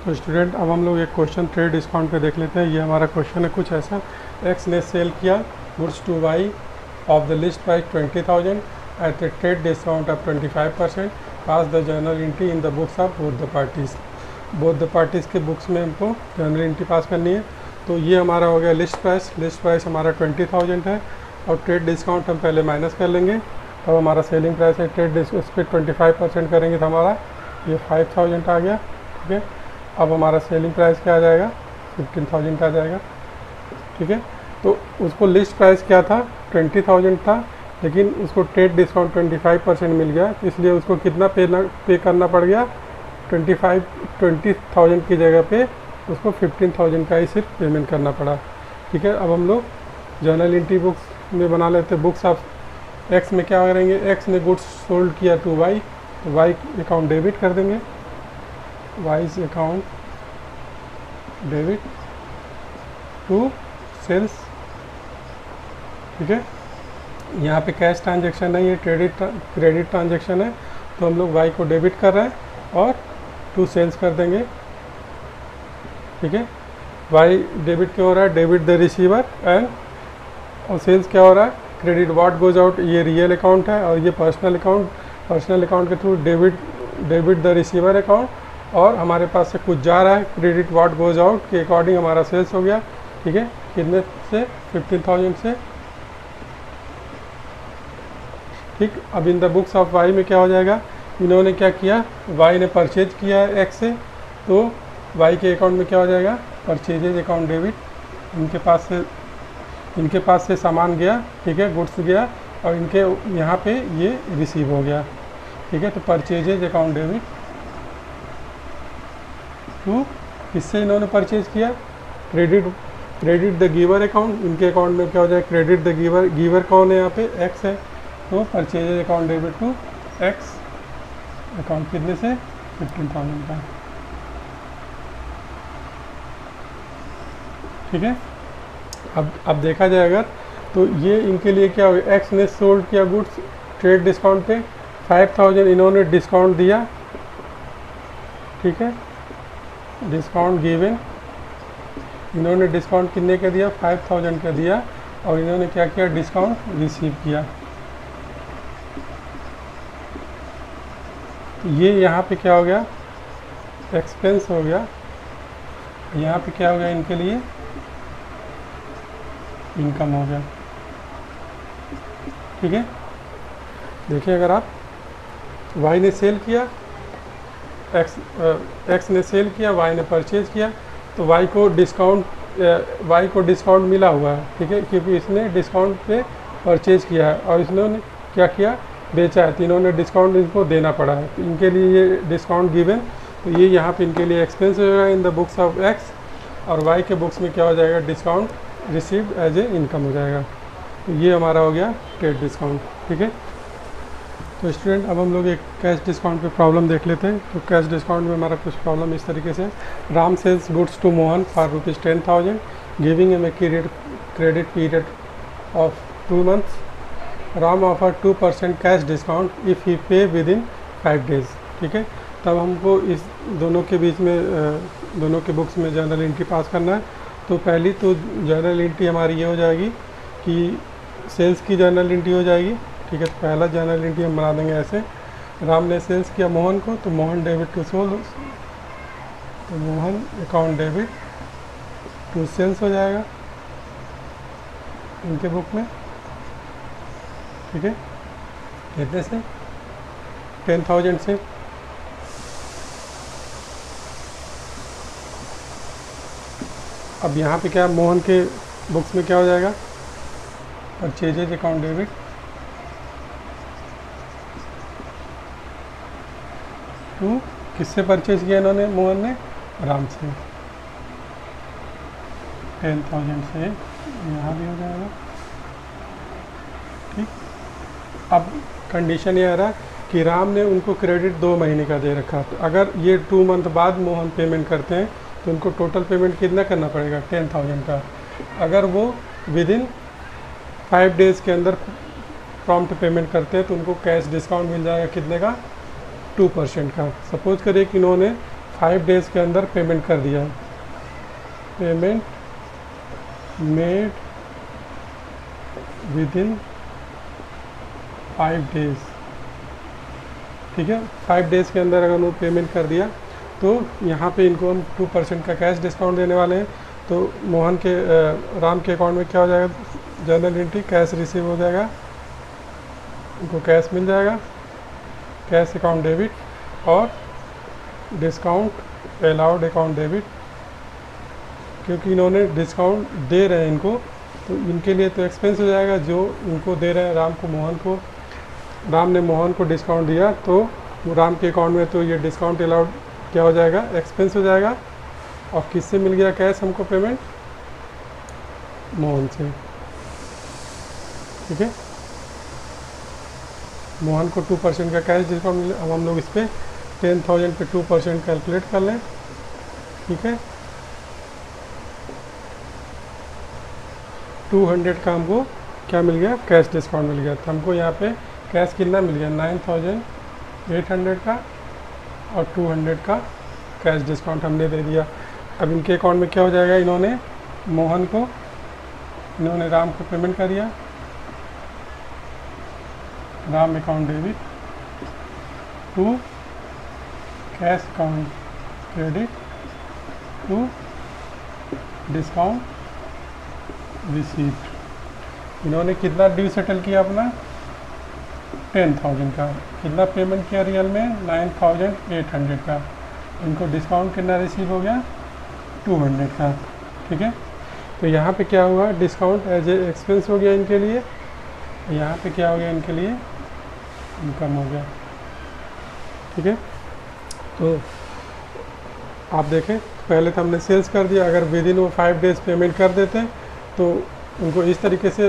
तो स्टूडेंट अब हम लोग एक क्वेश्चन ट्रेड डिस्काउंट पे देख लेते हैं। ये हमारा क्वेश्चन है कुछ ऐसा, एक्स ने सेल किया goods to Y of the list price 20,000 at the trade discount of 25%, pass the journal entry in the books of both the parties के बुक्स में हमको जर्नल एंट्री पास करनी है। तो ये हमारा हो गया लिस्ट प्राइस हमारा 20,000 है और ट्रेड डिस्काउंट हम पहले माइनस कर लेंगे। तब हमारा सेलिंग प्राइस है, ट्रेड उस पर 25% करेंगे तो हमारा ये 5,000 आ गया। ठीक है, अब हमारा सेलिंग प्राइस क्या आ जाएगा, 15,000 आ जाएगा। ठीक है, तो उसको लिस्ट प्राइस क्या था, 20,000 था, लेकिन उसको ट्रेड डिस्काउंट 25% मिल गया, इसलिए उसको कितना पे करना पड़ गया, 20,000 की जगह पे उसको 15,000 का ही सिर्फ पेमेंट करना पड़ा। ठीक है, अब हम लोग जर्नल एंट्री बुक्स में बना लेते हैं। बुक्स ऑफ एक्स में क्या करेंगे, एक्स ने गुड्स सोल्ड किया टू वाई, तो वाई अकाउंट डेबिट कर देंगे, Y's account debit to sales. ठीक है, यहाँ पे कैश ट्रांजैक्शन है, ये क्रेडिट ट्रांजैक्शन है, तो हम लोग वाई को डेबिट कर रहे हैं और टू सेल्स कर देंगे। ठीक है, वाई डेबिट क्या हो रहा है, डेबिट द रिसीवर एंड, और सेल्स क्या हो रहा है, क्रेडिट व्हाट गोज आउट, ये रियल अकाउंट है और ये पर्सनल अकाउंट के through debit the receiver account, और हमारे पास से कुछ जा रहा है, क्रेडिट व्हाट गोज आउट के अकॉर्डिंग हमारा सेल्स हो गया। ठीक है, कितने से, 15,000 से। ठीक, अब in the books of Y में क्या हो जाएगा, इन्होंने क्या किया, वाई ने परचेज किया है एक्स से, तो वाई के अकाउंट में क्या हो जाएगा, परचेजेज अकाउंट डेबिट, इनके पास से सामान गया, ठीक है, गुड्स गया और इनके यहाँ पे ये रिसीव हो गया। ठीक है, तो परचेजेज अकाउंट डेबिट टू, इससे इन्होंने परचेज किया, क्रेडिट द गिवर अकाउंट, इनके अकाउंट में क्या हो जाए, क्रेडिट द गिवर कौन है यहाँ पे, एक्स है, तो purchases account debit to X account, कितने से, 15,000 का। ठीक है, अब देखा जाए अगर, तो ये इनके लिए क्या हो, एक्स ने सोल्ड किया गुड्स ट्रेड डिस्काउंट पे 5,000 इन्होंने डिस्काउंट दिया। ठीक है, डिस्काउंट गिवन, इन्होंने डिस्काउंट कितने का दिया, 5,000 का दिया, और इन्होंने क्या किया, डिस्काउंट रिसीव किया। ये यहाँ पे क्या हो गया, एक्सपेंस हो गया, यहाँ पे क्या हो गया, इनके लिए इनकम हो गया। ठीक है, देखिए अगर आप वाई ने सेल किया, एक्स ने सेल किया, वाई ने परचेज किया, तो वाई को डिस्काउंट मिला हुआ है। ठीक है, क्योंकि इसने डिस्काउंट पे परचेज किया है और इन्होंने क्या किया, बेचा है, तो इन्होंने डिस्काउंट इनको देना पड़ा है, तो इनके लिए ये डिस्काउंट गिवन, तो ये यहाँ पे इनके लिए एक्सपेंस हो जाएगा in the books of X, और वाई के बुक्स में क्या हो जाएगा, discount received as a income हो जाएगा। तो ये हमारा हो गया ट्रेड डिस्काउंट। ठीक है, तो स्टूडेंट अब हम लोग एक कैश डिस्काउंट पे प्रॉब्लम देख लेते हैं। तो कैश डिस्काउंट में हमारा कुछ प्रॉब्लम इस तरीके से, Ram sells goods to Mohan for ₹10,000 giving him a credit period of 2 months। Ram offer 2% cash discount if he pay with in 5 days। ठीक है, तब हमको इस दोनों के बीच में दोनों के बुक्स में जर्नल एंट्री पास करना है। तो पहली तो जर्नल एंट्री हमारी ये हो जाएगी कि सेल्स की जर्नल एंट्री हो जाएगी। ठीक है, तो पहला जर्नल एंट्री हम बना देंगे ऐसे, राम ने सेल्स किया मोहन को, तो मोहन डेबिट टू सेल्स, तो Mohan account debit to sales हो जाएगा इनके बुक में। ठीक है, कितने से, 10,000 से। अब यहाँ पे क्या, मोहन के बुक्स में क्या हो जाएगा, परचेजेज अकाउंट डेबिट टू, किससे परचेज किया इन्होंने, मोहन ने, राम से, 10,000 से, यहाँ भी हो जाएगा। ठीक, अब कंडीशन ये आ रहा कि राम ने उनको क्रेडिट 2 महीने का दे रखा, तो अगर ये 2 month बाद मोहन पेमेंट करते हैं तो उनको टोटल पेमेंट कितना करना पड़ेगा, 10,000 का। अगर वो विद इन 5 days के अंदर प्रॉम्प्ट पेमेंट करते हैं तो उनको कैश डिस्काउंट मिल जाएगा, कितने का, 2% का। सपोज करिए कि इन्होंने 5 डेज़ के अंदर पेमेंट कर दिया है, payment made with in 5 days, ठीक है। 5 डेज़ के अंदर अगर उन्होंने पेमेंट कर दिया तो यहाँ पे इनको हम 2% का कैश डिस्काउंट देने वाले हैं। तो मोहन के राम के अकाउंट में क्या हो जाएगा, जर्नल एंट्री कैश रिसीव हो जाएगा, इनको कैश मिल जाएगा, कैश अकाउंट डेबिट, और डिस्काउंट अलाउड अकाउंट डेबिट, क्योंकि इन्होंने डिस्काउंट दे रहे हैं इनको, तो इनके लिए तो एक्सपेंस हो जाएगा। जो इनको दे रहे हैं राम को, मोहन को, राम ने मोहन को डिस्काउंट दिया तो राम के अकाउंट में तो ये डिस्काउंट अलाउड क्या हो जाएगा, एक्सपेंस हो जाएगा। और किससे मिल गया कैश हमको पेमेंट, मोहन से, ठीक है। मोहन को 2% का कैश डिस्काउंट मिले। अब हम लोग इस पर 10,000 पे 2% कैलकुलेट कर लें, ठीक है। 200 का हमको क्या मिल गया, कैश डिस्काउंट मिल गया। तो हमको यहाँ पे कैश कितना मिल गया, 9,800 का, और 200 का कैश डिस्काउंट हमने दे दिया। अब इनके अकाउंट में क्या हो जाएगा, इन्होंने मोहन को, इन्होंने राम को पेमेंट कर दिया, Ram account debit to cash account credit to discount receipt. इन्होंने कितना ड्यू सेटल किया अपना, 10,000 का। कितना पेमेंट किया रियल में, 9,800 का। इनको डिस्काउंट कितना रिसीव हो गया, 200 का, ठीक है। तो यहाँ पे क्या हुआ, डिस्काउंट एज ए एक्सपेंस हो गया इनके लिए, यहाँ पे क्या हो गया इनके लिए, इनकम हो गया, ठीक है। तो आप देखें, पहले तो हमने सेल्स कर दिया, अगर विद इन वो 5 डेज़ पेमेंट कर देते तो उनको इस तरीके से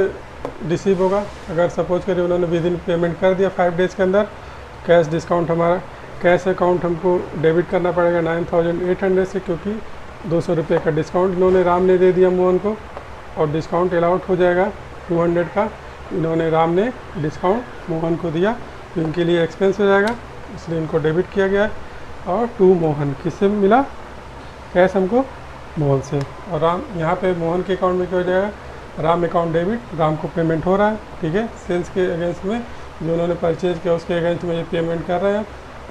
रिसीव होगा। अगर सपोज करिए उन्होंने विद इन पेमेंट कर दिया 5 डेज़ के अंदर, कैश डिस्काउंट हमारा, कैश अकाउंट हमको डेबिट करना पड़ेगा 9,800 से, क्योंकि 200 रुपये का डिस्काउंट इन्होंने राम ने दे दिया मोहन को, और डिस्काउंट अलाउड हो जाएगा 200 का। इन्होंने राम ने डिस्काउंट मोहन को दिया, तो इनके लिए एक्सपेंस हो जाएगा, इसलिए इनको डेबिट किया गया है। और टू मोहन, किससे मिला कैश हमको, मोहन से। और राम, यहाँ पे मोहन के अकाउंट में क्या हो जाएगा, राम अकाउंट डेबिट, राम को पेमेंट हो रहा है, ठीक है। सेल्स के अगेंस्ट में जो उन्होंने परचेज किया उसके अगेंस्ट में ये पेमेंट कर रहे हैं,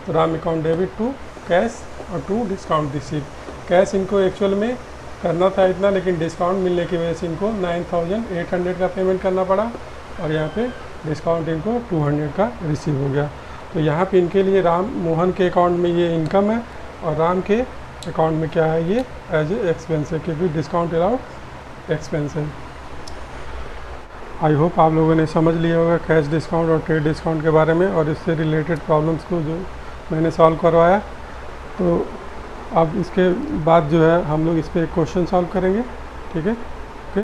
तो Ram account debit to cash और टू डिस्काउंट रिसीव। कैश इनको एक्चुअल में करना था इतना, लेकिन डिस्काउंट मिलने की वजह से इनको 9,800 का पेमेंट करना पड़ा, और यहाँ पे डिस्काउंट इनको 200 का रिसीव हो गया। तो यहाँ पे इनके लिए मोहन के अकाउंट में ये इनकम है, और राम के अकाउंट में क्या है, ये एज ए एक्सपेंस है, क्योंकि डिस्काउंट अलाउड एक्सपेंस है। आई होप आप लोगों ने समझ लिया होगा कैश डिस्काउंट और ट्रेड डिस्काउंट के बारे में, और इससे रिलेटेड प्रॉब्लम्स को जो मैंने सॉल्व करवाया। तो अब इसके बाद जो है हम लोग इस पर एक क्वेश्चन सॉल्व करेंगे, ठीक है।